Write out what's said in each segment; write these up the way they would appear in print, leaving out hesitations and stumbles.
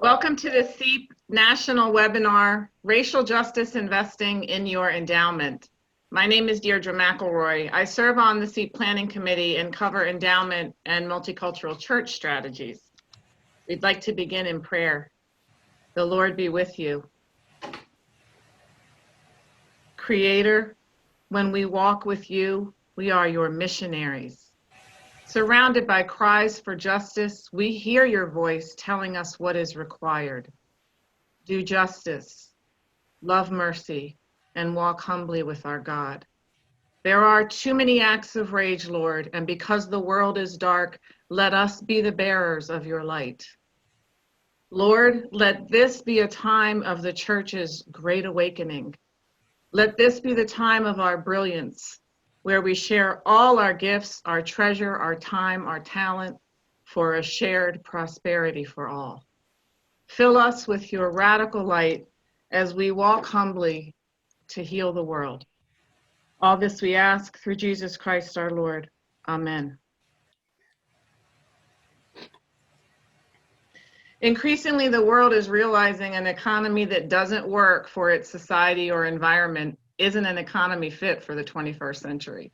Welcome to the SEEP National Webinar, Racial Justice Investing in Your Endowment. My name is Deirdre McElroy. I serve on the SEEP Planning Committee and cover endowment and multicultural church strategies. We'd like to begin in prayer. The Lord be with you. Creator, when we walk with you, we are your missionaries. Surrounded by cries for justice, we hear your voice telling us what is required. Do justice, love mercy, and walk humbly with our God. There are too many acts of rage, Lord, and because the world is dark, let us be the bearers of your light. Lord, let this be a time of the church's great awakening. Let this be the time of our brilliance, where we share all our gifts, our treasure, our time, our talent, for a shared prosperity for all. Fill us with your radical light as we walk humbly to heal the world. All this we ask through Jesus Christ our Lord. Amen. Increasingly, the world is realizing an economy that doesn't work for its society or environment isn't an economy fit for the 21st century.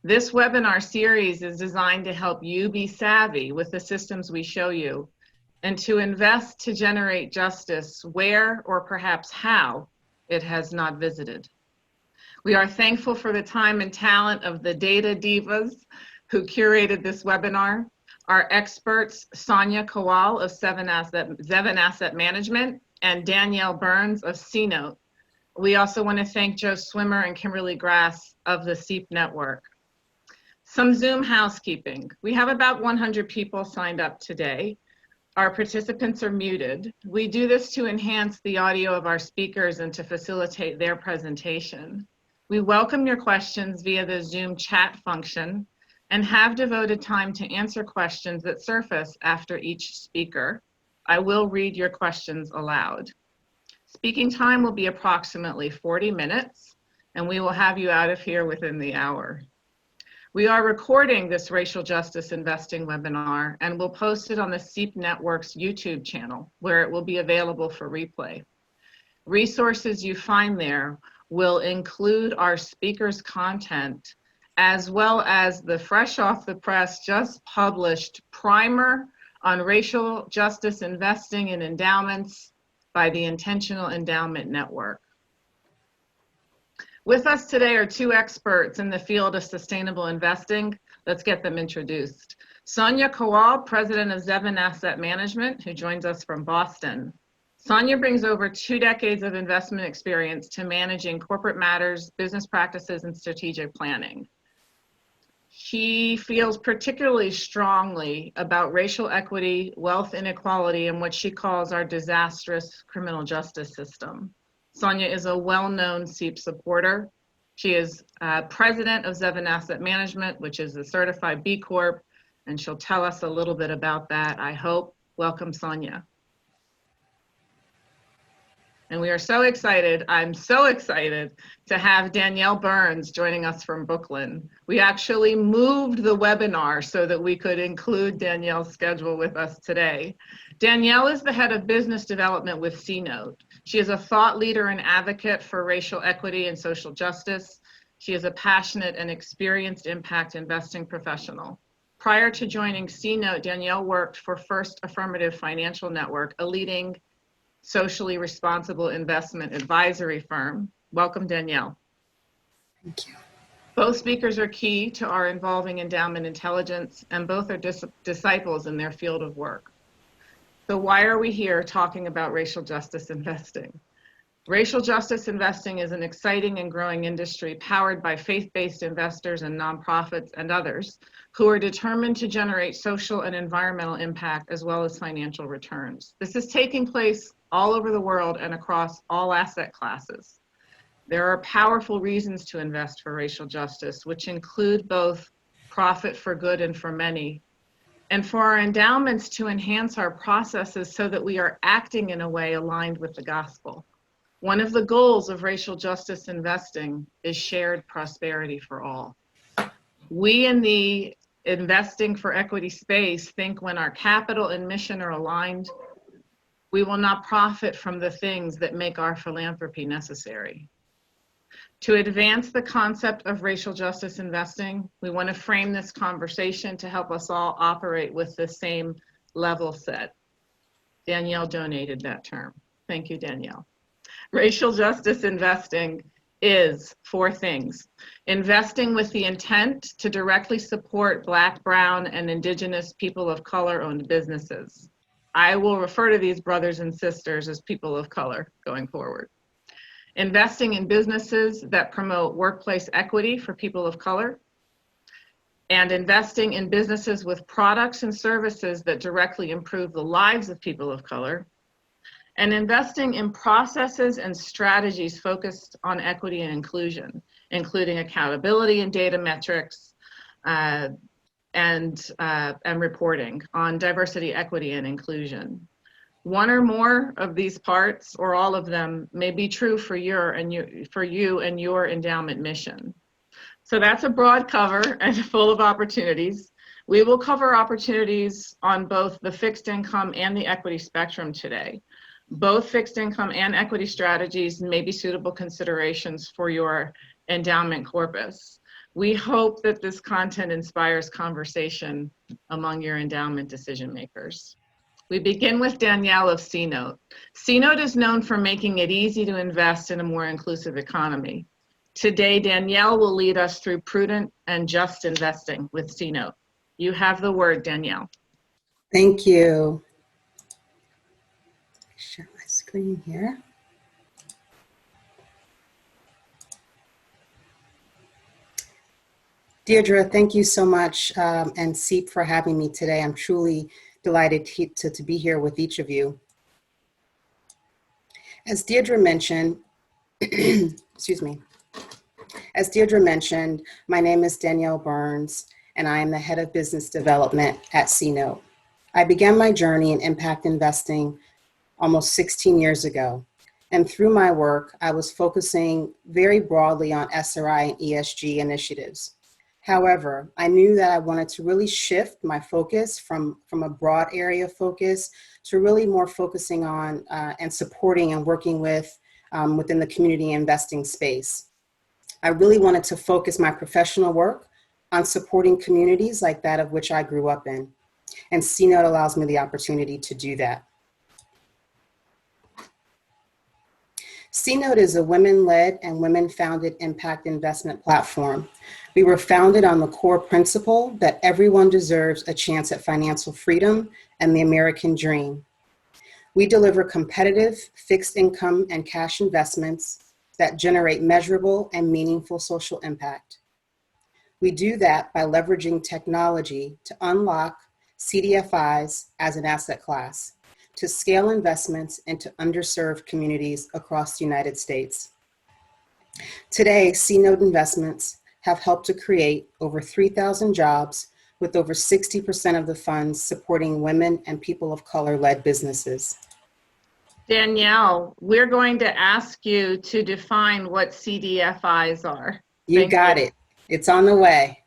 This webinar series is designed to help you be savvy with the systems we show you and to invest to generate justice where or perhaps how it has not visited. We are thankful for the time and talent of the data divas who curated this webinar, our experts Sonia Kowal of Zevin Asset Management and Danielle Burns of C-Note. We also want to thank Joe Swimmer and Kimberly Grass of the SEEP Network. Some Zoom housekeeping. We have about 100 people signed up today. Our participants are muted. We do this to enhance the audio of our speakers and to facilitate their presentation. We welcome your questions via the Zoom chat function and have devoted time to answer questions that surface after each speaker. I will read your questions aloud. Speaking time will be approximately 40 minutes, and we will have you out of here within the hour. We are recording this Racial Justice Investing webinar and will post it on the SEEP Network's YouTube channel, where it will be available for replay. Resources you find there will include our speakers' content, as well as the fresh off the press, just published primer on racial justice investing in endowments by the Intentional Endowment Network. With us today are two experts in the field of sustainable investing. Let's get them introduced. Sonia Kowal, president of Zevin Asset Management, who joins us from Boston. Sonia brings over 2 decades of investment experience to managing corporate matters, business practices, and strategic planning. She feels particularly strongly about racial equity, wealth inequality, and what she calls our disastrous criminal justice system. Sonia is a well-known SEEP supporter. She is president of Zevin Asset Management, which is a certified B Corp, and she'll tell us a little bit about that, I hope. Welcome, Sonia. And we are so excited, I'm so excited to have Danielle Burns joining us from Brooklyn. We actually moved the webinar so that we could include Danielle's schedule with us today. Danielle is the head of business development with C-Note. She is a thought leader and advocate for racial equity and social justice. She is a passionate and experienced impact investing professional. Prior to joining C-Note, Danielle worked for First Affirmative Financial Network, a leading socially responsible investment advisory firm. Welcome, Danielle. Thank you. Both speakers are key to our Involving Endowment Intelligence, and both are disciples in their field of work. So why are we here talking about racial justice investing? Racial justice investing is an exciting and growing industry powered by faith-based investors and nonprofits and others who are determined to generate social and environmental impact as well as financial returns. This is taking place all over the world and across all asset classes. There are powerful reasons to invest for racial justice, which include both profit for good and for many, and for our endowments to enhance our processes so that we are acting in a way aligned with the gospel. One of the goals of racial justice investing is shared prosperity for all. We in the investing for equity space think when our capital and mission are aligned, We will not profit from the things that make our philanthropy necessary. To advance the concept of racial justice investing, we want to frame this conversation to help us all operate with the same level set. Danielle donated that term. Thank you, Danielle. Racial justice investing is four things: investing with the intent to directly support Black, Brown, and Indigenous people of color-owned businesses. I will refer to these brothers and sisters as people of color going forward. Investing in businesses that promote workplace equity for people of color, and investing in businesses with products and services that directly improve the lives of people of color, and investing in processes and strategies focused on equity and inclusion, including accountability and data metrics, and reporting on diversity, equity, and inclusion. One or more of these parts, or all of them, may be true for you and your endowment mission. So that's a broad cover and full of opportunities. We will cover opportunities on both the fixed income and the equity spectrum today. Both fixed income and equity strategies may be suitable considerations for your endowment corpus. We hope that this content inspires conversation among your endowment decision makers. We begin with Danielle of C-Note. C-Note is known for making it easy to invest in a more inclusive economy. Today, Danielle will lead us through prudent and just investing with C-Note. You have the word, Danielle. Thank you. Share my screen here. Deirdre, thank you so much, and Seep for having me today. I'm truly delighted to be here with each of you. As Deirdre mentioned, excuse me. As Deirdre mentioned, my name is Danielle Burns, and I am the head of business development at C-Note. I began my journey in impact investing almost 16 years ago. And through my work, I was focusing very broadly on SRI and ESG initiatives. However, I knew that I wanted to really shift my focus from a broad area of focus to really more focusing on and supporting and working with within the community investing space. I really wanted to focus my professional work on supporting communities like that of which I grew up in. And C-Note allows me the opportunity to do that. C-Note is a women-led and women-founded impact investment platform. We were founded on the core principle that everyone deserves a chance at financial freedom and the American dream. We deliver competitive fixed income and cash investments that generate measurable and meaningful social impact. We do that by leveraging technology to unlock CDFIs as an asset class, to scale investments into underserved communities across the United States. Today, C-Note investments have helped to create over 3,000 jobs, with over 60% of the funds supporting women and people of color-led businesses. Danielle, we're going to ask you to define what CDFIs are. You got it. It's on the way.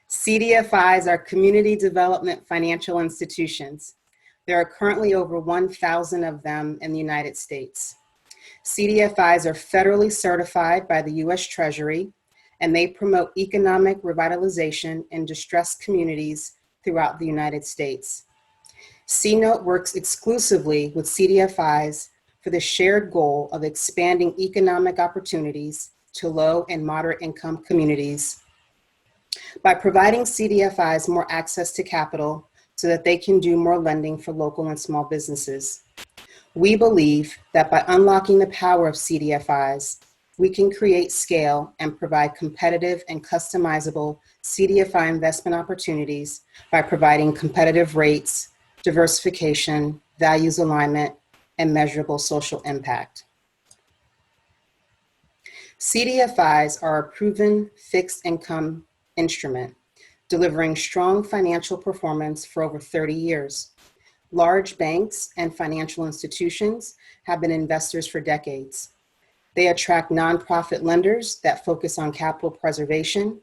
CDFIs are community development financial institutions. There are currently over 1,000 of them in the United States. CDFIs are federally certified by the U.S. Treasury, and they promote economic revitalization in distressed communities throughout the United States. C-Note works exclusively with CDFIs for the shared goal of expanding economic opportunities to low and moderate income communities by providing CDFIs more access to capital so that they can do more lending for local and small businesses. We believe that by unlocking the power of CDFIs, we can create scale and provide competitive and customizable CDFI investment opportunities by providing competitive rates, diversification, values alignment, and measurable social impact. CDFIs are a proven fixed income instrument, delivering strong financial performance for over 30 years. Large banks and financial institutions have been investors for decades. They attract nonprofit lenders that focus on capital preservation,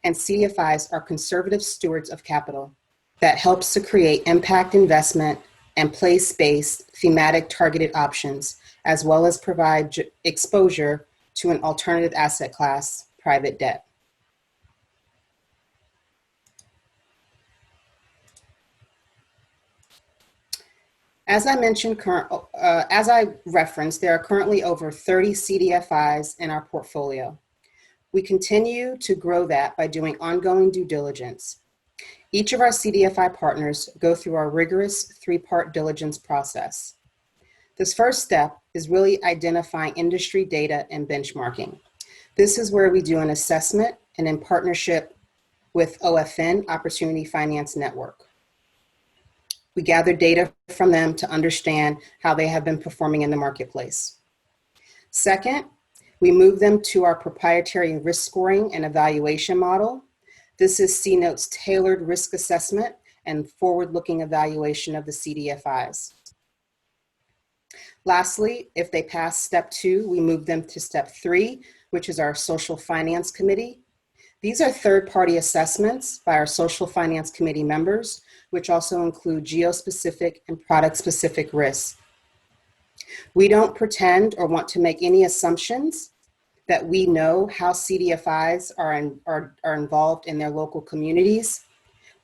and CDFIs are conservative stewards of capital that helps to create impact investment and place-based thematic targeted options, as well as provide exposure to an alternative asset class, private debt. As I mentioned, as I referenced, there are currently over 30 CDFIs in our portfolio. We continue to grow that by doing ongoing due diligence. Each of our CDFI partners go through our rigorous three-part diligence process. This first step is really identifying industry data and benchmarking. This is where we do an assessment and in partnership with OFN, Opportunity Finance Network. We gather data from them to understand how they have been performing in the marketplace. Second, we move them to our proprietary risk scoring and evaluation model. This is C-Note's tailored risk assessment and forward-looking evaluation of the CDFIs. Lastly, if they pass step 2, we move them to step 3, which is our social finance committee. These are third-party assessments by our social finance committee members, which also include geo-specific and product-specific risks. We don't pretend or want to make any assumptions that we know how CDFIs are involved in their local communities.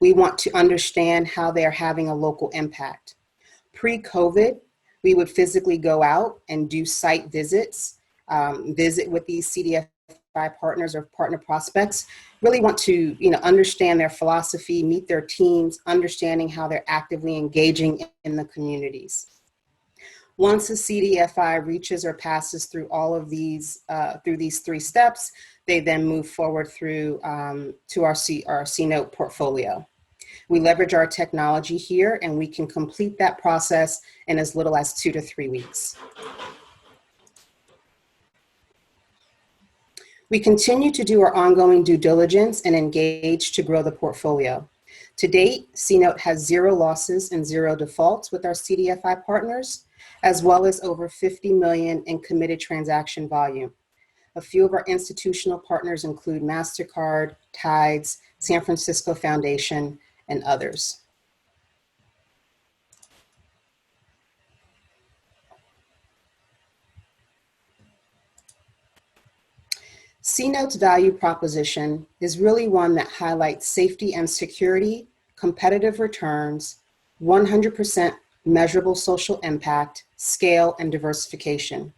We want to understand how they are having a local impact. Pre-COVID, we would physically go out and do site visits, visit with these CDFI partners or partner prospects, really want to understand their philosophy, meet their teams, understanding how they're actively engaging in the communities. Once a CDFI reaches or passes through all of these, through these 3 steps, they then move forward through to our C-Note portfolio. We leverage our technology here, and we can complete that process in as little as 2 to 3 weeks. We continue to do our ongoing due diligence and engage to grow the portfolio. To date, C-Note has 0 losses and 0 defaults with our CDFI partners, as well as over $50 million in committed transaction volume. A few of our institutional partners include MasterCard, Tides, San Francisco Foundation, and others. C-Note's value proposition is really one that highlights safety and security, competitive returns, 100% measurable social impact, scale, and diversification.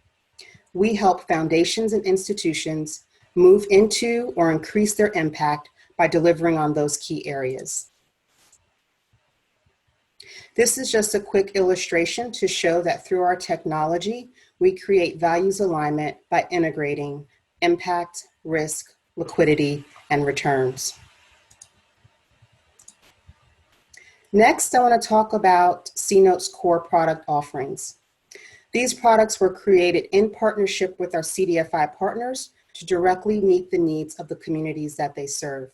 We help foundations and institutions move into or increase their impact by delivering on those key areas. This is just a quick illustration to show that through our technology, we create values alignment by integrating impact, risk, liquidity, and returns. Next, I want to talk about C-Note's core product offerings. These products were created in partnership with our CDFI partners to directly meet the needs of the communities that they serve.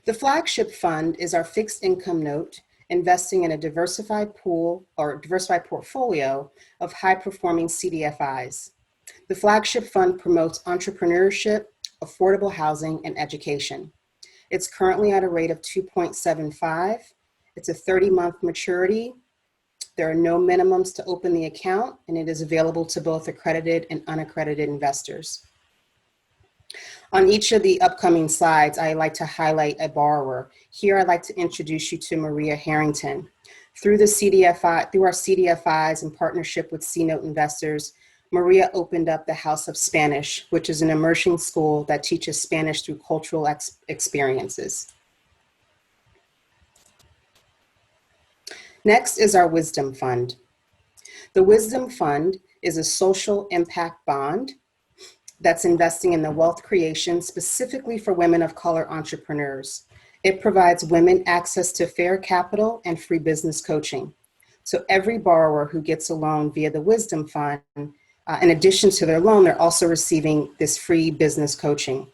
The flagship fund is our fixed income note, investing in a diversified pool or diversified portfolio of high-performing CDFIs. The flagship fund promotes entrepreneurship, affordable housing, and education. It's currently at a rate of 2.75. It's a 30-month maturity. There are no minimums to open the account, and it is available to both accredited and unaccredited investors. On each of the upcoming slides, I like to highlight a borrower. Here, I'd like to introduce you to Maria Harrington. Through our CDFIs in partnership with C-Note investors, Maria opened up the House of Spanish, which is an immersion school that teaches Spanish through cultural experiences. Next is our Wisdom Fund. The Wisdom Fund is a social impact bond that's investing in the wealth creation specifically for women of color entrepreneurs. It provides women access to fair capital and free business coaching. So every borrower who gets a loan via the Wisdom Fund, in addition to their loan, they're also receiving this free business coaching.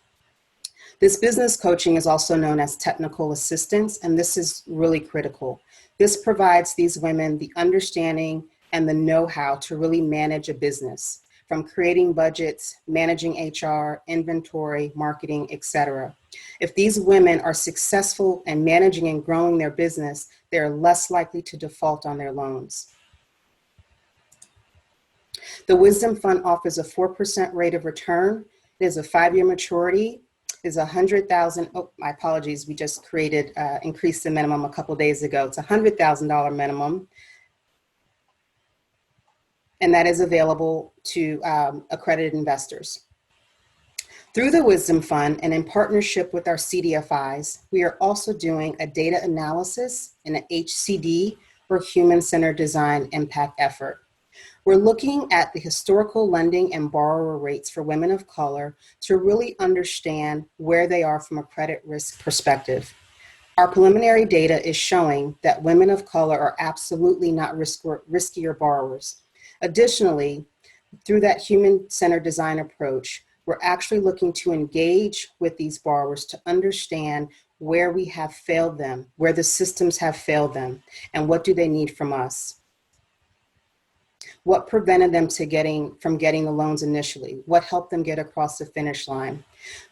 This business coaching is also known as technical assistance, and this is really critical. This provides these women the understanding and the know-how to really manage a business. from creating budgets, managing HR, inventory, marketing, etc. If these women are successful in managing and growing their business, they are less likely to default on their loans. The Wisdom Fund offers a 4% rate of return. It is a 5-year maturity. It is 100,000. Oh, my apologies. We just increased the minimum a couple days ago. It's a $100,000 minimum. And that is available to accredited investors. Through the Wisdom Fund and in partnership with our CDFIs, we are also doing a data analysis and an HCD, or human-centered design impact effort. We're looking at the historical lending and borrower rates for women of color to really understand where they are from a credit risk perspective. Our preliminary data is showing that women of color are absolutely not riskier borrowers. Additionally, through that human-centered design approach, we're actually looking to engage with these borrowers to understand where we have failed them, where the systems have failed them, and what do they need from us. What prevented them from getting the loans initially? What helped them get across the finish line?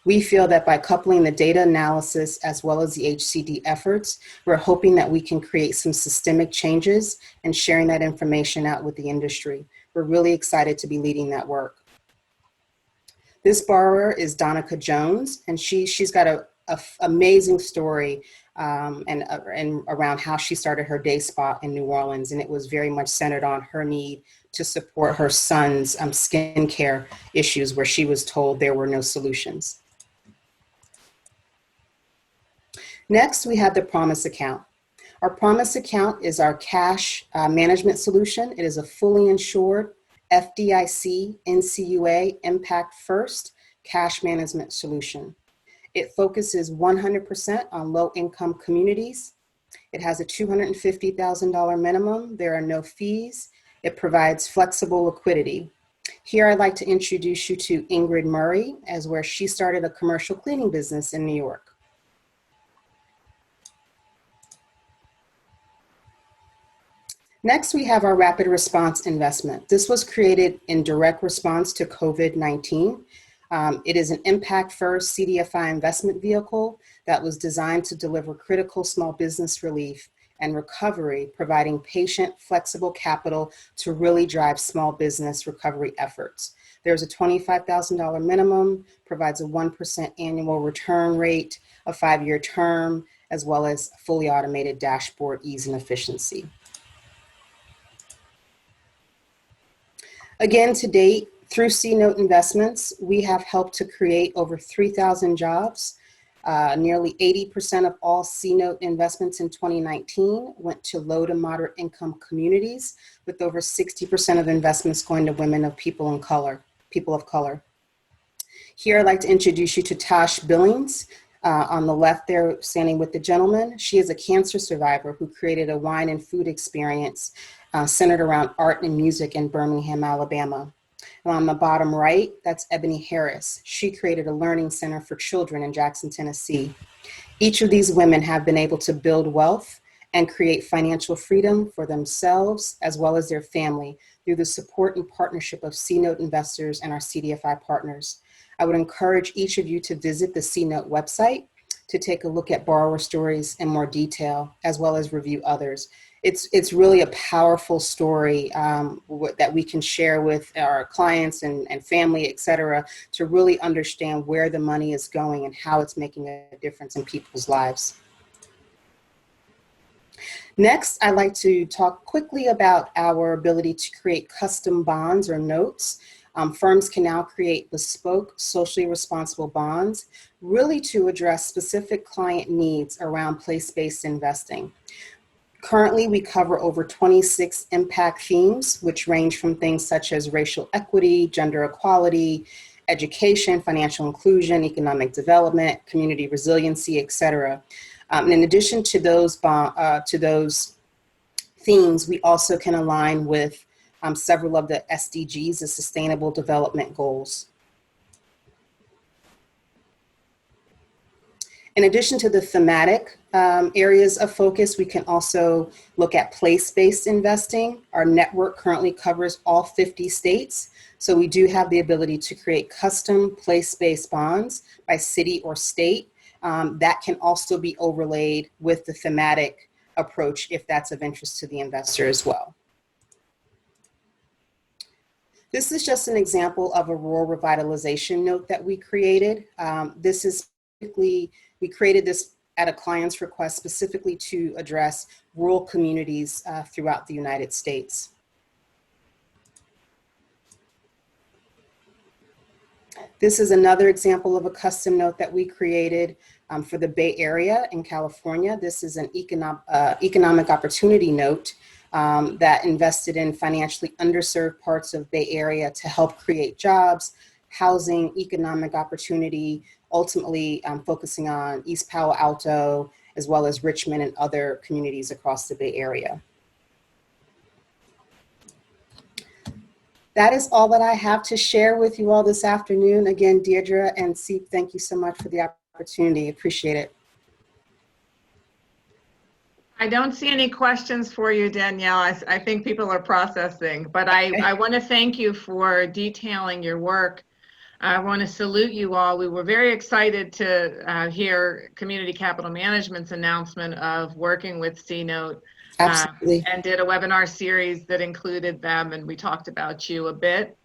We feel that by coupling the data analysis as well as the HCD efforts, we're hoping that we can create some systemic changes and sharing that information out with the industry. We're really excited to be leading that work. This borrower is Donica Jones, and she's got an amazing story and around how she started her day spa in New Orleans, and it was very much centered on her need to support her son's skincare issues, where she was told there were no solutions. Next, we have the Promise Account. Our Promise Account is our cash management solution. It is a fully insured FDIC, NCUA, Impact First cash management solution. It focuses 100% on low-income communities. It has a $250,000 minimum. There are no fees. It provides flexible liquidity. Here, I'd like to introduce you to Ingrid Murray, as where she started a commercial cleaning business in New York. Next, we have our rapid response investment. This was created in direct response to COVID-19. It is an impact first CDFI investment vehicle that was designed to deliver critical small business relief and recovery, providing patient, flexible capital to really drive small business recovery efforts. There's a $25,000 minimum, provides a 1% annual return rate, a 5-year term, as well as fully automated dashboard ease and efficiency. Again, to date, through C-Note Investments, we have helped to create over 3,000 jobs. Nearly 80% of all C-Note investments in 2019 went to low to moderate income communities, with over 60% of investments going to women of people of color. Here, I'd like to introduce you to Tosh Billings. On the left there, standing with the gentleman, she is a cancer survivor who created a wine and food experience centered around art and music in Birmingham, Alabama. And on the bottom right, that's Ebony Harris. She created a learning center for children in Jackson, Tennessee. Each of these women have been able to build wealth and create financial freedom for themselves as well as their family through the support and partnership of C-Note investors and our CDFI partners. I would encourage each of you to visit the C-Note website to take a look at borrower stories in more detail, as well as review others. It's really a powerful story that we can share with our clients and family, et cetera, to really understand where the money is going and how it's making a difference in people's lives. Next, I'd like to talk quickly about our ability to create custom bonds or notes. Firms can now create bespoke, socially responsible bonds, really to address specific client needs around place-based investing. Currently, we cover over 26 impact themes, which range from things such as racial equity, gender equality, education, financial inclusion, economic development, community resiliency, et cetera. And in addition to those themes, we also can align with several of the SDGs, the Sustainable Development Goals. In addition to the thematic areas of focus, we can also look at place-based investing. Our network currently covers all 50 states. So we do have the ability to create custom place-based bonds by city or state. That can also be overlaid with the thematic approach if that's of interest to the investor as well. This is just an example of a rural revitalization note that we created. This is specifically, we created this at a client's request specifically to address rural communities throughout the United States. This is another example of a custom note that we created for the Bay Area in California. This is an economic opportunity note that invested in financially underserved parts of Bay Area to help create jobs, housing, economic opportunity, ultimately focusing on East Palo Alto, as well as Richmond and other communities across the Bay Area. That is all that I have to share with you all this afternoon. Again, Deirdre and Seep, thank you so much for the opportunity. Appreciate it. I don't see any questions for you, Danielle. I think people are processing, but I want to thank you for detailing your work. I want to salute you all. We were very excited to hear Community Capital Management's announcement of working with C-Note. Absolutely. And did a webinar series that included them, and we talked about you a bit,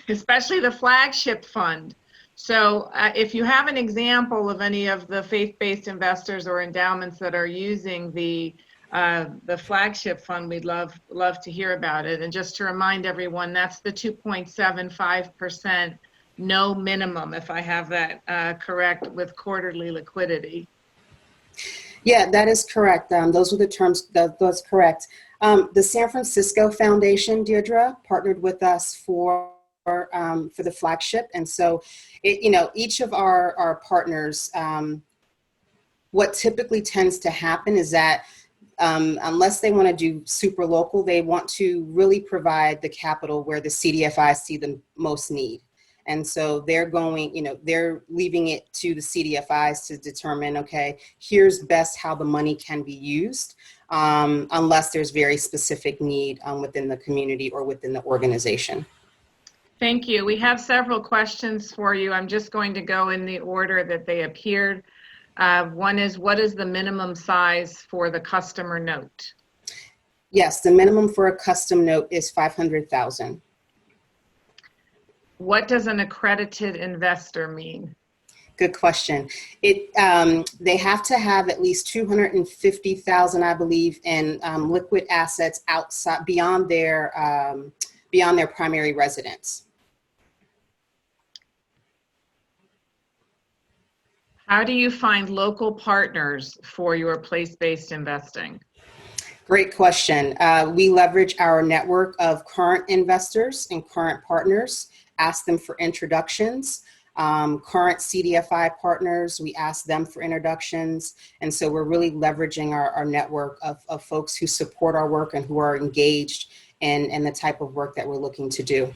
especially the flagship fund. So if you have an example of any of the faith-based investors or endowments that are using the flagship fund, we'd love to hear about it. And just to remind everyone, that's the 2.75% no minimum, if I have that correct, with quarterly liquidity. Yeah, that is correct. Those were the terms. That's correct. The San Francisco Foundation, Deirdre, partnered with us for the flagship, and so each of our partners. What typically tends to happen is that unless they want to do super local, they want to really provide the capital where the CDFIs see the most need. And so they're they're leaving it to the CDFIs to determine, okay, here's best how the money can be used, unless there's very specific need within the community or within the organization. Thank you. We have several questions for you. I'm just going to go in the order that they appeared. One is, what is the minimum size for the customer note? Yes, the minimum for a custom note is $500,000. What does an accredited investor mean? Good question. They have to have at least $250,000, I believe, in liquid assets outside beyond their primary residence. How do you find local partners for your place-based investing? Great question. We leverage our network of current investors and current partners, ask them for introductions. Current CDFI partners, we ask them for introductions. And so we're really leveraging our network of folks who support our work and who are engaged in the type of work that we're looking to do.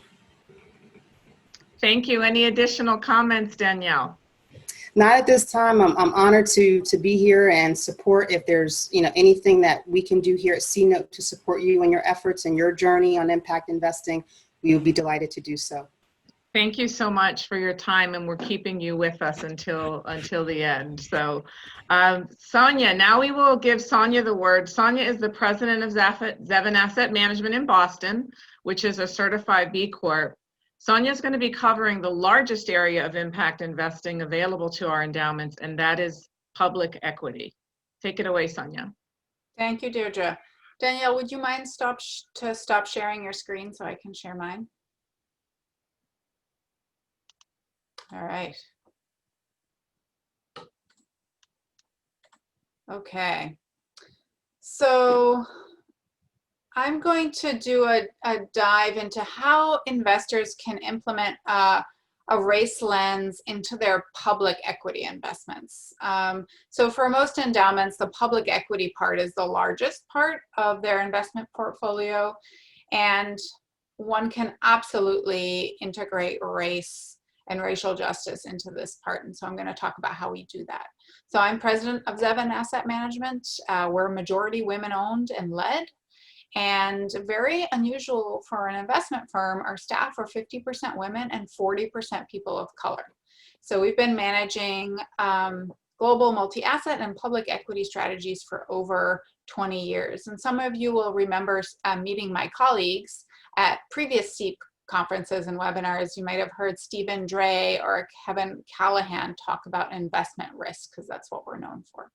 Thank you. Any additional comments, Danielle? Not at this time. I'm honored to be here and support. If there's anything that we can do here at C-Note to support you in your efforts and your journey on impact investing, we will be delighted to do so. Thank you so much for your time, and we're keeping you with us until the end. So, Sonia, now we will give Sonia the word. Sonia is the president of Zevin Asset Management in Boston, which is a certified B Corp. Sonia is going to be covering the largest area of impact investing available to our endowments, and that is public equity. Take it away, Sonia. Thank you, Deirdre. Danielle, would you mind stop sharing your screen so I can share mine? All right. Okay. So I'm going to do a dive into how investors can implement a race lens into their public equity investments. So for most endowments, the public equity part is the largest part of their investment portfolio, and one can absolutely integrate race and racial justice into this part. And so I'm going to talk about how we do that. So I'm president of Zevin Asset Management. We're majority women owned and led. And very unusual for an investment firm, our staff are 50% women and 40% people of color. So we've been managing global multi-asset and public equity strategies for over 20 years. And some of you will remember meeting my colleagues at previous SEEP conferences and webinars. You might have heard Stephen Dre or Kevin Callahan talk about investment risk, because that's what we're known for.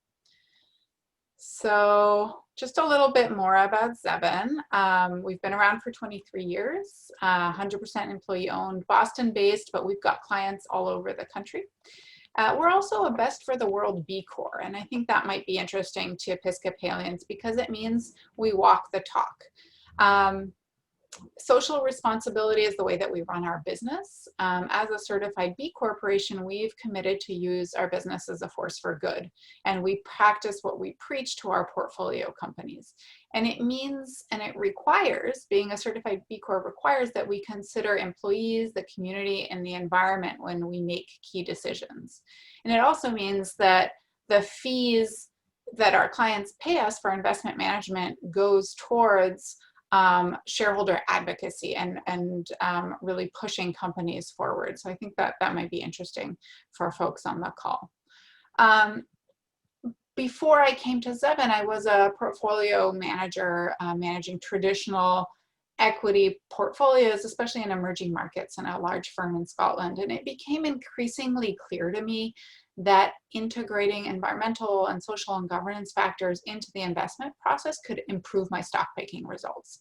So just a little bit more about Zevin. We've been around for 23 years, 100% employee owned, Boston based, but we've got clients all over the country. We're also a Best for the World B Corp, and I think that might be interesting to Episcopalians because it means we walk the talk. Social responsibility is the way that we run our business. As a certified B Corporation, we've committed to use our business as a force for good, and we practice what we preach to our portfolio companies. And it means, and it requires, being a certified B Corp requires that we consider employees, the community, and the environment when we make key decisions. And it also means that the fees that our clients pay us for investment management goes towards shareholder advocacy and really pushing companies forward. So I think that that might be interesting for folks on the call. Before I came to Zevin, I was a portfolio manager managing traditional equity portfolios, especially in emerging markets in a large firm in Scotland. And it became increasingly clear to me that integrating environmental and social and governance factors into the investment process could improve my stock picking results.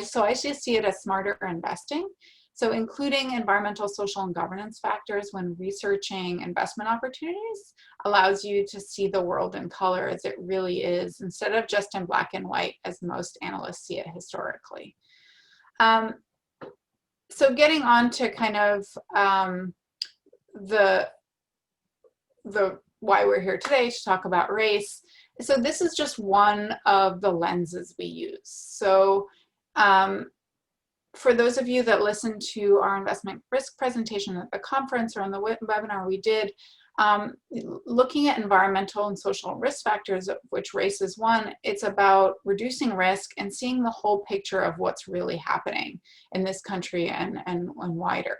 So I just see it as smarter investing. So including environmental, social, and governance factors when researching investment opportunities allows you to see the world in color as it really is, instead of just in black and white as most analysts see it historically. So getting on to kind of the why we're here today to talk about race. So this is just one of the lenses we use. So for those of you that listened to our investment risk presentation at the conference or on the webinar we did, looking at environmental and social risk factors, of which race is one, it's about reducing risk and seeing the whole picture of what's really happening in this country and wider.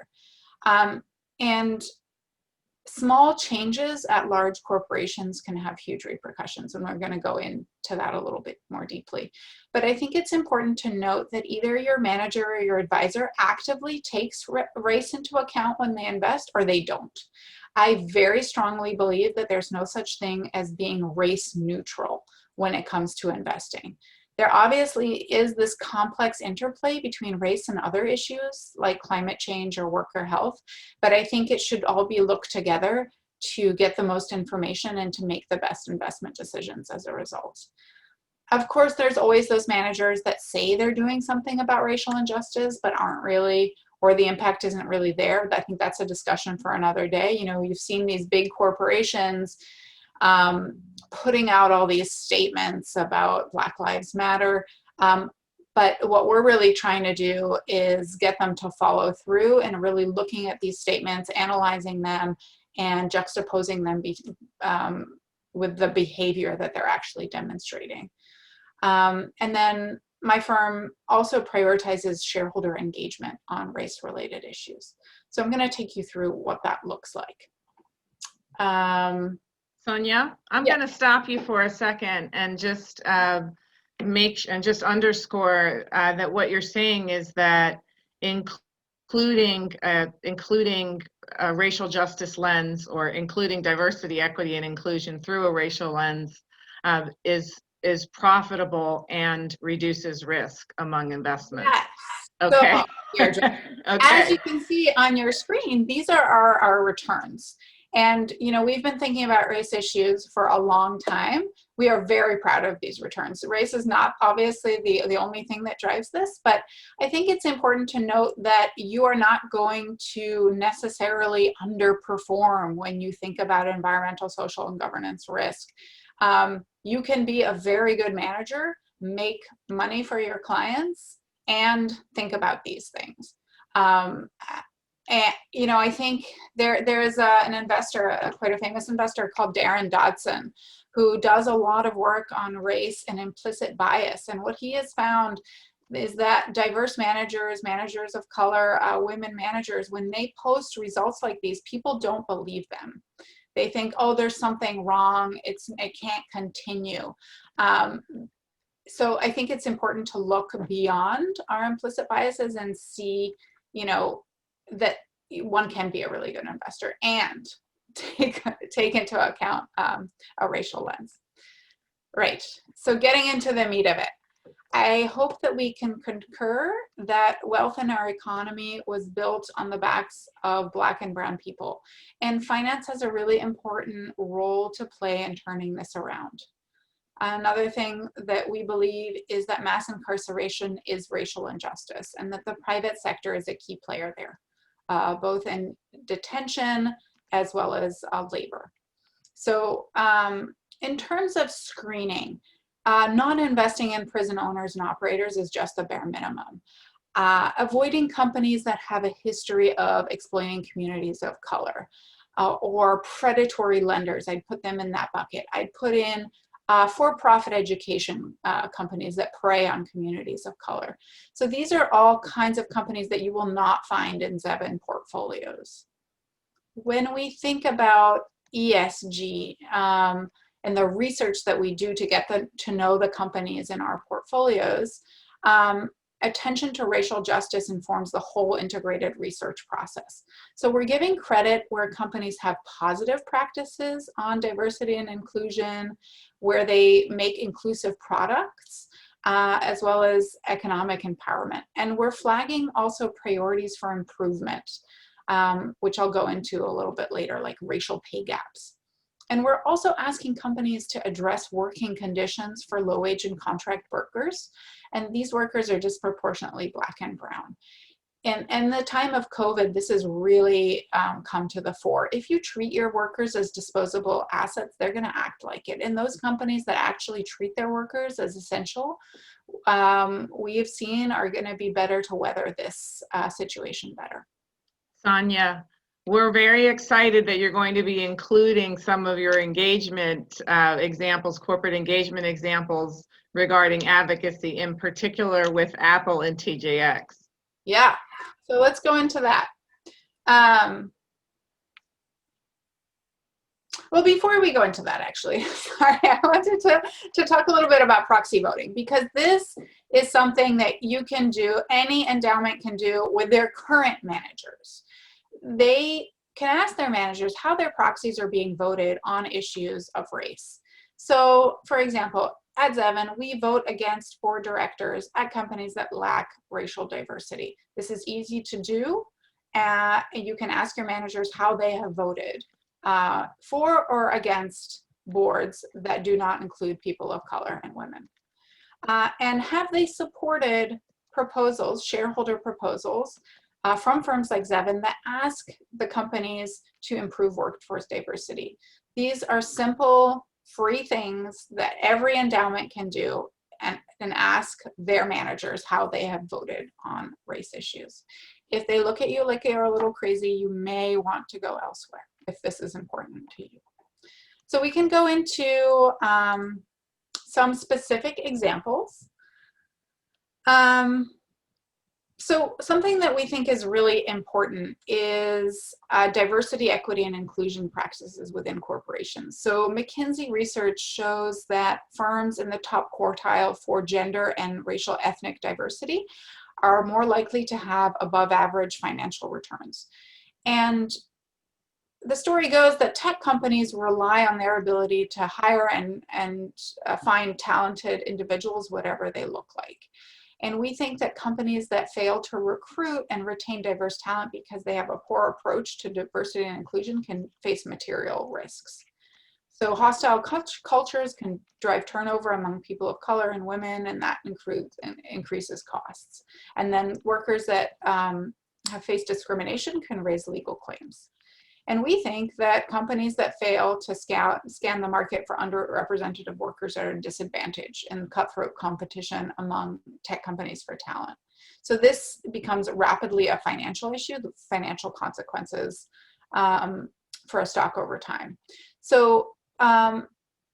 And small changes at large corporations can have huge repercussions, and we're going to go into that a little bit more deeply. But I think it's important to note that either your manager or your advisor actively takes race into account when they invest, or they don't. I very strongly believe that there's no such thing as being race neutral when it comes to investing. There obviously is this complex interplay between race and other issues like climate change or worker health, but I think it should all be looked together to get the most information and to make the best investment decisions as a result. Of course, there's always those managers that say they're doing something about racial injustice, but aren't really, or the impact isn't really there. I think that's a discussion for another day. You know, you've seen these big corporations putting out all these statements about Black Lives Matter. But what we're really trying to do is get them to follow through and really looking at these statements, analyzing them, and juxtaposing them with the behavior that they're actually demonstrating. And then my firm also prioritizes shareholder engagement on race-related issues. So I'm going to take you through what that looks like. Sonia, I'm going to stop you for a second and just just underscore that what you're saying is that including a racial justice lens, or including diversity, equity, and inclusion through a racial lens is profitable and reduces risk among investments. Yes. Okay. So, Okay. as you can see on your screen, these are our returns. And, you know, we've been thinking about race issues for a long time. We are very proud of these returns. Race is not obviously the only thing that drives this, but I think it's important to note that you are not going to necessarily underperform when you think about environmental, social, and governance risk. You can be a very good manager, make money for your clients, and think about these things. And, you know, I think there's an investor, quite a famous investor called Darren Dodson, who does a lot of work on race and implicit bias. And what he has found is that diverse managers, managers of color, women managers, when they post results like these, people don't believe them. They think, oh, there's something wrong. It can't continue. So I think it's important to look beyond our implicit biases and see, you know, that one can be a really good investor and take into account a racial lens. Right. So getting into the meat of it. I hope that we can concur that wealth in our economy was built on the backs of Black and brown people. And finance has a really important role to play in turning this around. Another thing that we believe is that mass incarceration is racial injustice and that the private sector is a key player there, both in detention as well as labor. So in terms of screening, non-investing in prison owners and operators is just the bare minimum. Avoiding companies that have a history of exploiting communities of color or predatory lenders, I'd put them in that bucket. I'd put in for-profit education companies that prey on communities of color. So these are all kinds of companies that you will not find in Zevin portfolios. When we think about ESG and the research that we do to get to know the companies in our portfolios, attention to racial justice informs the whole integrated research process. So we're giving credit where companies have positive practices on diversity and inclusion, where they make inclusive products, as well as economic empowerment. And we're flagging also priorities for improvement, which I'll go into a little bit later, like racial pay gaps. And we're also asking companies to address working conditions for low-wage and contract workers. And these workers are disproportionately Black and brown. And in the time of COVID, this has really come to the fore. If you treat your workers as disposable assets, they're going to act like it. And those companies that actually treat their workers as essential, we have seen are going to be better to weather this situation better. Sonia, we're very excited that you're going to be including some of your engagement examples, corporate engagement examples regarding advocacy, in particular with Apple and TJX. Yeah, so let's go into that. Well, before we go into that, actually, sorry, I wanted to talk a little bit about proxy voting, because this is something that you can do, any endowment can do with their current managers. They can ask their managers how their proxies are being voted on issues of race. So, for example, at Zevin, we vote against board directors at companies that lack racial diversity. This is easy to do, and you can ask your managers how they have voted for or against boards that do not include people of color and women. And have they supported proposals, shareholder proposals, from firms like Zevin that ask the companies to improve workforce diversity. These are simple, free things that every endowment can do and ask their managers how they have voted on race issues. If they look at you like you're a little crazy, you may want to go elsewhere if this is important to you. So we can go into some specific examples. So something that we think is really important is diversity, equity, and inclusion practices within corporations. So McKinsey research shows that firms in the top quartile for gender and racial ethnic diversity are more likely to have above average financial returns. And the story goes that tech companies rely on their ability to hire and find talented individuals, whatever they look like. And we think that companies that fail to recruit and retain diverse talent because they have a poor approach to diversity and inclusion can face material risks. So hostile cultures can drive turnover among people of color and women, and that increases costs. And then workers that have faced discrimination can raise legal claims. And we think that companies that fail to scan the market for underrepresented workers are at a disadvantage in cutthroat competition among tech companies for talent. So this becomes rapidly a financial issue, the financial consequences for a stock over time. So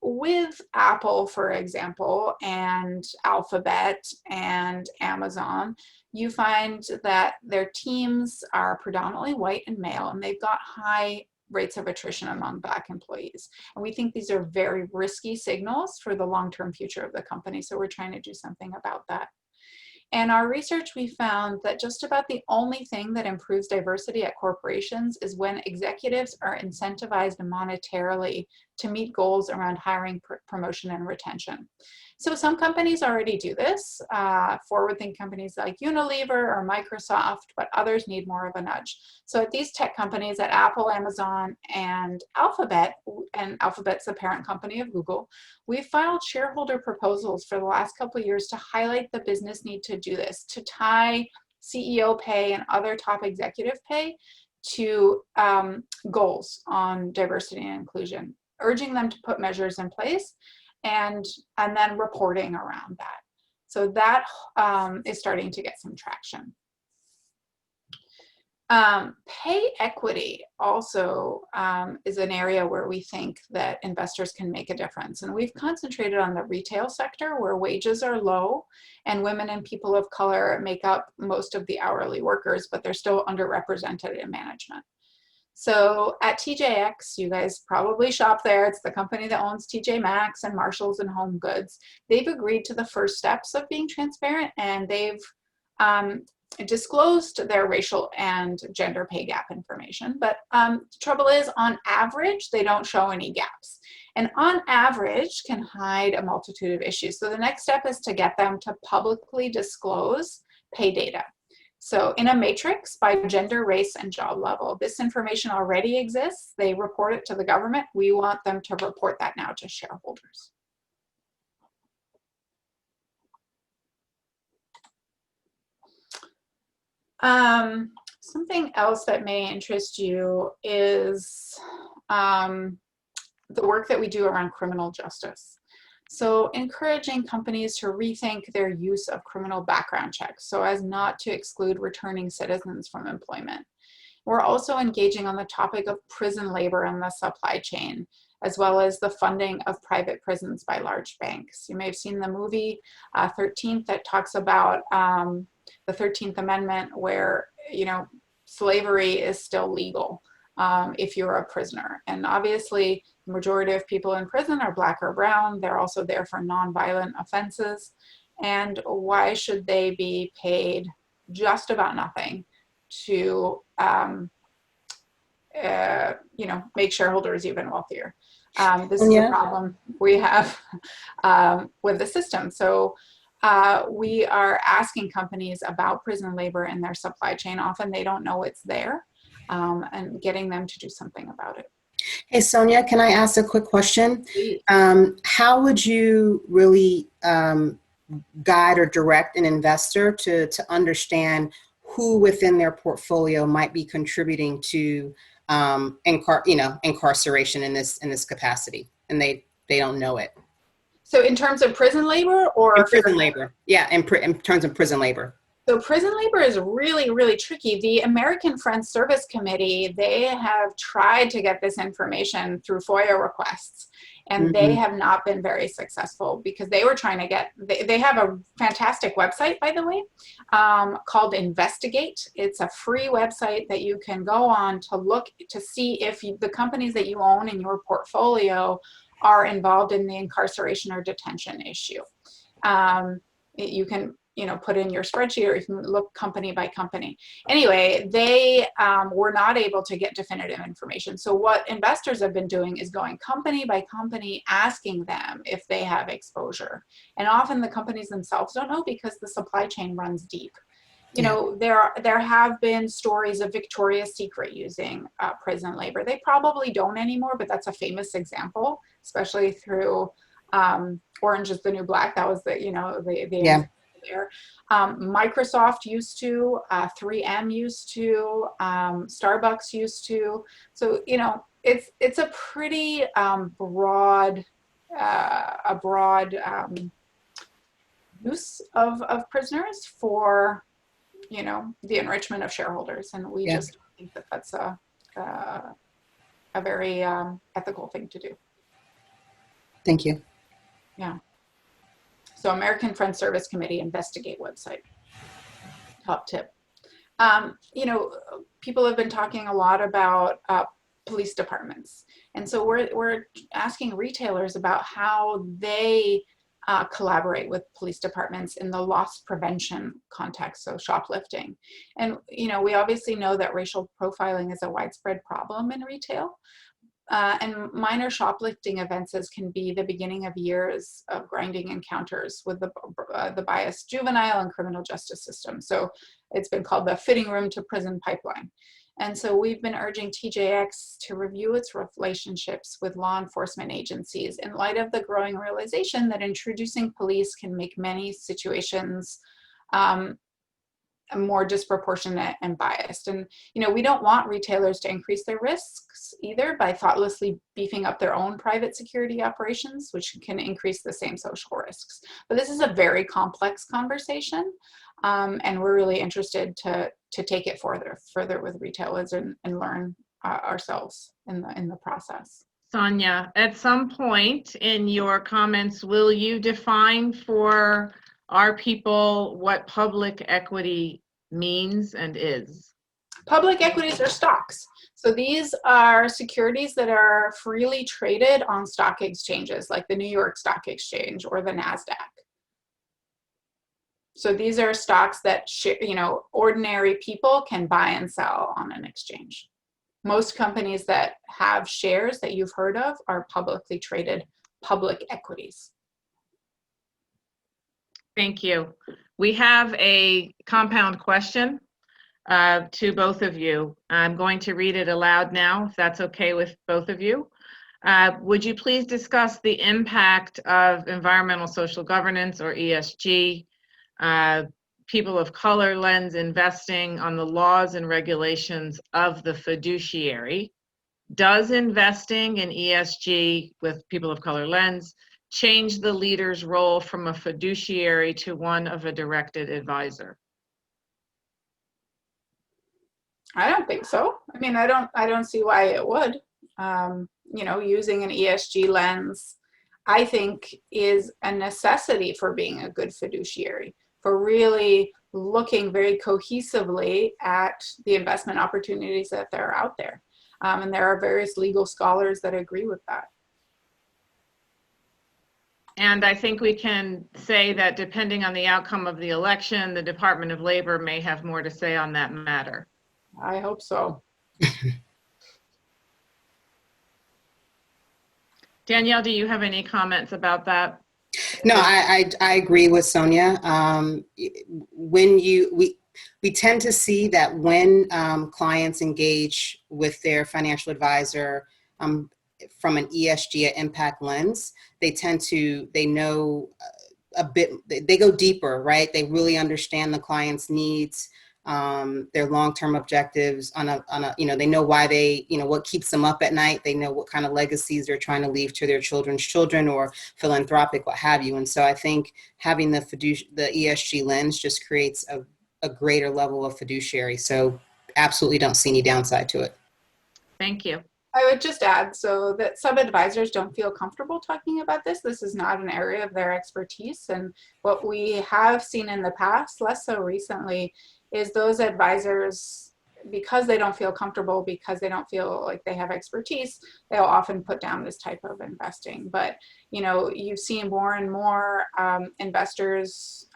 with Apple, for example, and Alphabet and Amazon, you find that their teams are predominantly white and male, and they've got high rates of attrition among Black employees. And we think these are very risky signals for the long-term future of the company. So we're trying to do something about that. In our research, we found that just about the only thing that improves diversity at corporations is when executives are incentivized monetarily to meet goals around hiring, promotion, and retention. So some companies already do this, forward-thinking companies like Unilever or Microsoft, but others need more of a nudge. So at these tech companies, at Apple, Amazon, and Alphabet's the parent company of Google, we've filed shareholder proposals for the last couple of years to highlight the business need to do this, to tie CEO pay and other top executive pay to goals on diversity and inclusion, urging them to put measures in place and then reporting around that. So that is starting to get some traction. Pay equity also is an area where we think that investors can make a difference. And we've concentrated on the retail sector where wages are low and women and people of color make up most of the hourly workers, but they're still underrepresented in management. So at TJX, you guys probably shop there. It's the company that owns TJ Maxx and Marshalls and Home Goods. They've agreed to the first steps of being transparent, and they've disclosed their racial and gender pay gap information. But the trouble is, on average, they don't show any gaps. And on average can hide a multitude of issues. So the next step is to get them to publicly disclose pay data. So in a matrix by gender, race, and job level. This information already exists. They report it to the government. We want them to report that now to shareholders. Something else that may interest you is the work that we do around criminal justice. So encouraging companies to rethink their use of criminal background checks so as not to exclude returning citizens from employment. We're also engaging on the topic of prison labor in the supply chain, as well as the funding of private prisons by large banks. You may have seen the movie 13th that talks about the 13th Amendment, where, you know, slavery is still legal if you're a prisoner. And obviously, the majority of people in prison are Black or brown. They're also there for nonviolent offenses. And why should they be paid just about nothing to, you know, make shareholders even wealthier? This is a problem we have with the system. So we are asking companies about prison labor in their supply chain. Often they don't know it's there, and getting them to do something about it. Hey, Sonia, can I ask a quick question? How would you really guide or direct an investor to understand who within their portfolio might be contributing to incarceration in this capacity, and they don't know it? So in terms of prison labor or prison labor? Yeah, in terms of prison labor. So prison labor is really, really tricky. The American Friends Service Committee, they have tried to get this information through FOIA requests, and they have not been very successful because they were trying to get, they have a fantastic website, by the way, called Investigate. It's a free website that you can go on to look to see if the companies that you own in your portfolio are involved in the incarceration or detention issue. You can, you know, put in your spreadsheet, or you can look company by company. Anyway, they were not able to get definitive information. So what investors have been doing is going company by company, asking them if they have exposure. And often the companies themselves don't know because the supply chain runs deep. You know, there have been stories of Victoria's Secret using prison labor. They probably don't anymore, but that's a famous example, especially through Orange is the New Black. That was the, you know, the there. Microsoft used to, 3M used to, Starbucks used to. So, you know, it's a pretty broad use of prisoners for the enrichment of shareholders. And we Yeah. just think that that's a very ethical thing to do. Thank you. Yeah. So American Friends Service Committee investigate website. Top tip. People have been talking a lot about police departments. And so we're asking retailers about how they collaborate with police departments in the loss prevention context, so shoplifting. And, we obviously know that racial profiling is a widespread problem in retail. And minor shoplifting offenses can be the beginning of years of grinding encounters with the biased juvenile and criminal justice system. So it's been called the fitting room to prison pipeline. And so we've been urging TJX to review its relationships with law enforcement agencies in light of the growing realization that introducing police can make many situations more disproportionate and biased. And, we don't want retailers to increase their risks either by thoughtlessly beefing up their own private security operations, which can increase the same social risks. But this is a very complex conversation. And we're really interested to take it further with retailers and learn ourselves in the process. Sonia, at some point in your comments, will you define for our people what public equity means and is? Public equities are stocks. So these are securities that are freely traded on stock exchanges like the New York Stock Exchange or the NASDAQ. So these are stocks that ordinary people can buy and sell on an exchange. Most companies that have shares that you've heard of are publicly traded public equities. Thank you. We have a compound question to both of you. I'm going to read it aloud now, if that's okay with both of you. Would you please discuss the impact of environmental social governance, or ESG, people of color lens investing on the laws and regulations of the fiduciary? Does investing in ESG with people of color lens change the leader's role from a fiduciary to one of a directed advisor? I don't think so. I mean, I don't see why it would. Using an ESG lens, I think, is a necessity for being a good fiduciary, for really looking very cohesively at the investment opportunities that are out there. And there are various legal scholars that agree with that. And I think we can say that depending on the outcome of the election, the Department of Labor may have more to say on that matter. I hope so. Danielle, do you have any comments about that? No, I agree with Sonia. We tend to see that when clients engage with their financial advisor from an ESG impact lens, they know a bit, they go deeper, right? They really understand the client's needs, their long-term objectives they know why what keeps them up at night. They know what kind of legacies they're trying to leave to their children's children or philanthropic, what have you. And so I think having the ESG lens just creates a greater level of fiduciary. So absolutely don't see any downside to it. Thank you. I would just add, so that some advisors don't feel comfortable talking about this. This is not an area of their expertise. And what we have seen in the past, less so recently, is those advisors, because they don't feel comfortable, because they don't feel like they have expertise, they'll often put down this type of investing. But you've seen more and more investors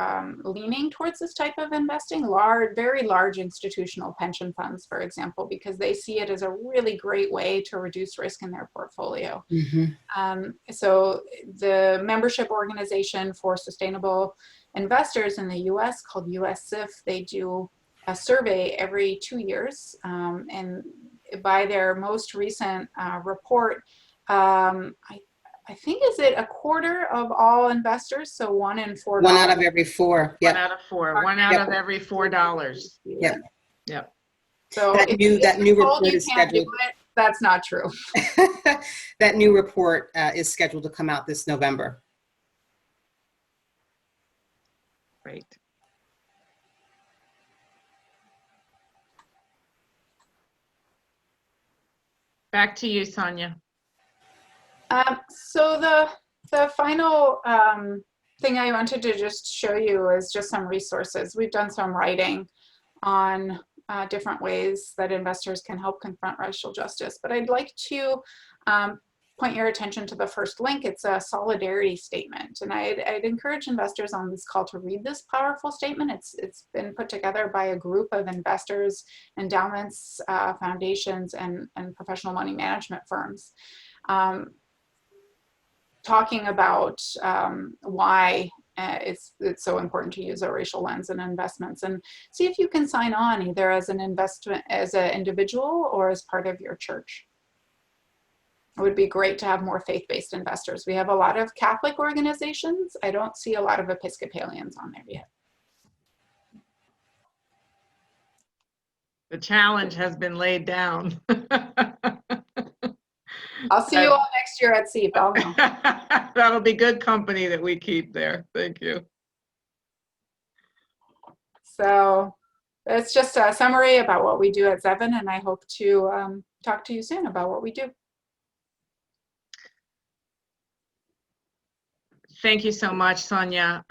leaning towards this type of investing, very large institutional pension funds, for example, because they see it as a really great way to reduce risk in their portfolio. Mm-hmm. So the membership organization for sustainable investors in the US, called USIF, they do a survey every 2 years, and by their most recent report, I think, is it a quarter of all investors? So 1 in 4. 1 out of every 4. Yep. 1 out of 4. 1 out of every $4. Yep. Yep. So that new report is scheduled. That's not true. That new report is scheduled to come out this November. Great. Back to you, Sonia. So the final thing I wanted to just show you is just some resources. We've done some writing on different ways that investors can help confront racial justice, but I'd like to point your attention to the first link. It's a solidarity statement, and I'd encourage investors on this call to read this powerful statement. It's been put together by a group of investors, endowments, foundations, and professional money management firms, talking about why it's so important to use a racial lens in investments, and see if you can sign on either as an investment, as an individual, or as part of your church. It would be great to have more faith-based investors. We have a lot of Catholic organizations. I don't see a lot of Episcopalians on there yet. The challenge has been laid down. I'll see you all next year at SEEP. I'll know. That'll be good company that we keep there. Thank you. So it's just a summary about what we do at Zevin, and I hope to talk to you soon about what we do. Thank you so much, Sonia.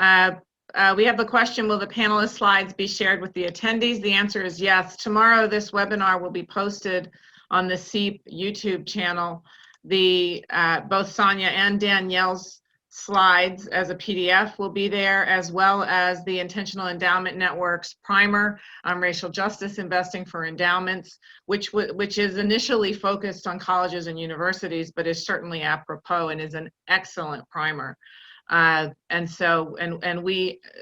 We have the question, will the panelist slides be shared with the attendees? The answer is yes. Tomorrow, this webinar will be posted on the SEEP YouTube channel. Both Sonia and Danielle's slides as a PDF will be there, as well as the Intentional Endowment Network's primer on racial justice investing for endowments, which is initially focused on colleges and universities, but is certainly apropos and is an excellent primer.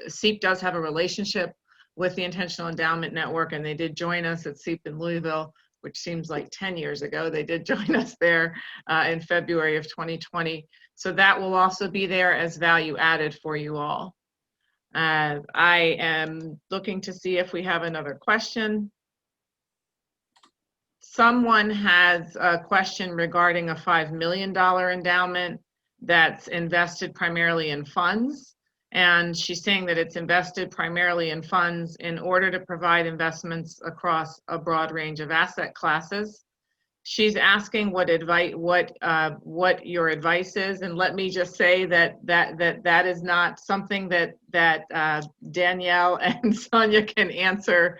SEEP does have a relationship with the Intentional Endowment Network, and they did join us at SEEP in Louisville, which seems like 10 years ago. They did join us there in February of 2020. So that will also be there as value added for you all. I am looking to see if we have another question. Someone has a question regarding a $5 million endowment that's invested primarily in funds. And she's saying that it's invested primarily in funds in order to provide investments across a broad range of asset classes. She's asking what your advice is, and let me just say that is not something that Danielle and Sonia can answer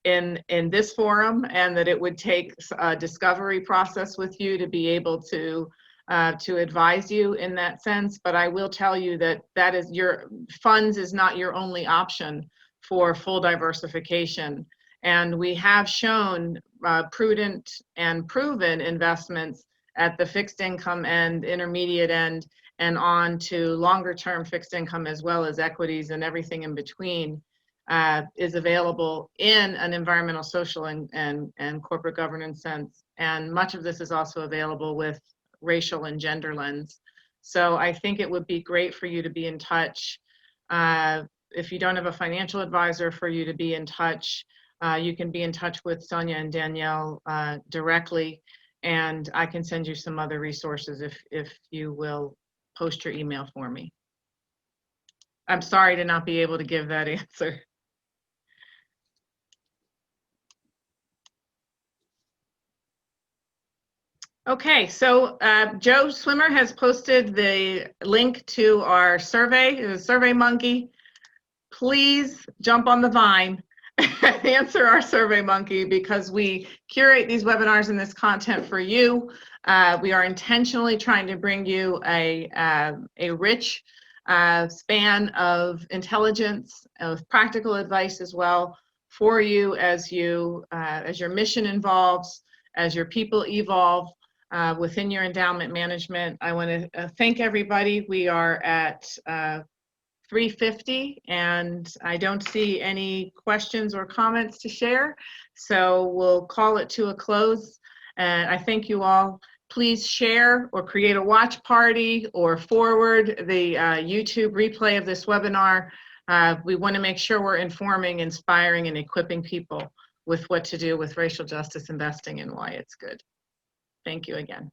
in this forum, and that it would take a discovery process with you to be able to advise you in that sense. But I will tell you that is your funds is not your only option for full diversification. And we have shown prudent and proven investments at the fixed income end, intermediate end, and on to longer term fixed income, as well as equities and everything in between is available in an environmental, social, and corporate governance sense. And much of this is also available with racial and gender lens. So I think it would be great for you to be in touch. If you don't have a financial advisor, for you to be in touch. You can be in touch with Sonia and Danielle directly, and I can send you some other resources if you will post your email for me. I'm sorry to not be able to give that answer. Okay, so Joe Swimmer has posted the link to our survey, the Survey Monkey. Please jump on the vine and answer our Survey Monkey, because we curate these webinars and this content for you. We are intentionally trying to bring you a rich span of intelligence, of practical advice as well for you as your mission evolves, as your people evolve. Within your endowment management. I want to thank everybody. We are at 3:50, and I don't see any questions or comments to share. So we'll call it to a close. And I thank you all. Please share or create a watch party or forward the YouTube replay of this webinar. We want to make sure we're informing, inspiring, and equipping people with what to do with racial justice investing and why it's good. Thank you again.